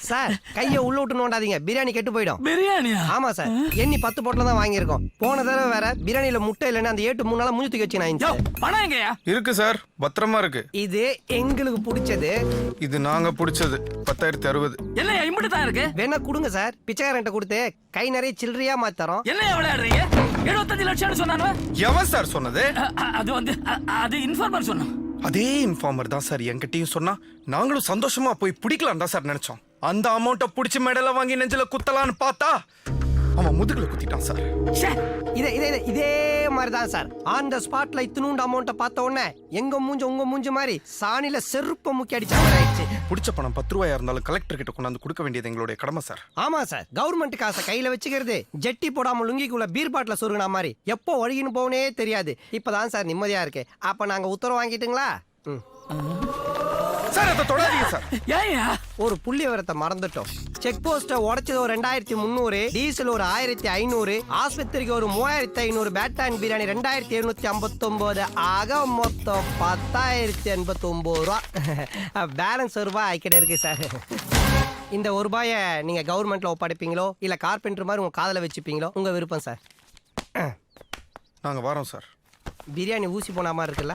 Sir கையை உள்ள விட்டு நோண்டாதீங்க, பிரியாணி கெட்டு போயிடும். பிரியாணியா? ஆமா சார், எண்ணி 10 பொட்டலம் தான் வாங்கியிருக்கோம். போன தடவை வேற பிரியாணியில முட்டை இல்லைன்னு அந்த 8 3 நாளா மூஞ்சி தூக்கி வச்சு நான். பணம் எங்கயா? இருக்கு சார், பத்திரமா இருக்கு. இது எங்களுக்கு பிடிச்சது, இது நாங்க பிடிச்சது 10,060. என்ன இம்புட்டு தான் இருக்கு? வேணா கொடுங்க சார், பிச்சைக்காரன்ட்ட கொடுத்து கை நிறைய சில்லறையா மாத்தறோம். என்ன விளையாடுறீங்க? 75 லட்சம்னு சொன்னானே. எவன் சார் சொன்னது? அது இன்ஃபார்மர் சொன்னான். அதே இன்ஃபார்மர் தான் சார் என்கிட்டயும் சொன்னா. நாங்களும் சந்தோஷமா போய் பிடிக்கலாம் தான் சார் நினைச்சோம். அந்த அமௌண்ட்டை பிடிச்சி மெடலை வாங்கி நெஞ்சில குத்தலான்னு பார்த்தா அவன் முதுகுல குத்திட்டான் சார். இதே மாதிரிதான் சார், ஆன் த ஸ்பாட்ல இத்தினூண்டு அமௌண்ட்டை பார்த்த உடனே எங்க மூஞ்ச உங்க மூஞ்ச மாதிரி சாணில செருப்ப முக்கி அடிச்ச மாதிரி ஆயிடுச்சு. பிடிச்ச பணம் 10 ரூபாயா இருந்தாலும் கலெக்டர் கிட்ட கொண்டாந்து கொடுக்க வேண்டியது எங்களுடைய கடமை சார். ஆமா சார், கவர்மெண்ட் காசை கையில வச்சுக்கிறது ஜெட்டி போடாம லுங்கிக்குள்ள பீர் பாட்டில சொருகின மாதிரி எப்போ ஒழுகின்னு போனே தெரியாது. இப்பதான் சார் நிம்மதியா இருக்கு. அப்ப நாங்க உத்தரவு வாங்கிட்டுங்களா? சார் அதை தொடாதீங்க சார். ஏயா? ஒரு புள்ளி விவரத்தை மறந்துட்டோம். செக் போஸ்ட உடைச்சது ஒரு 2300, டீசல் ஒரு 1500, ஆஸ்பத்திரிக்கு ஒரு 3500, பேட்டான் பிரியாணி 2759, ஆக மொத்தம் 10,089 ரூபா. பேலன்ஸ் ரூபாய் ஆய்க்கிட்ட இருக்கு சார். இந்த ரூபாயை நீங்க கவர்மெண்ட்ல ஒப்படைப்பீங்களோ இல்ல கார்பெண்டர் மாதிரி உங்க காதல வச்சுப்பீங்களோ உங்க விருப்பம் சார். நாங்க வரோம் சார். பிரியாணி ஊசி போன மாதிரி இருக்குல்ல?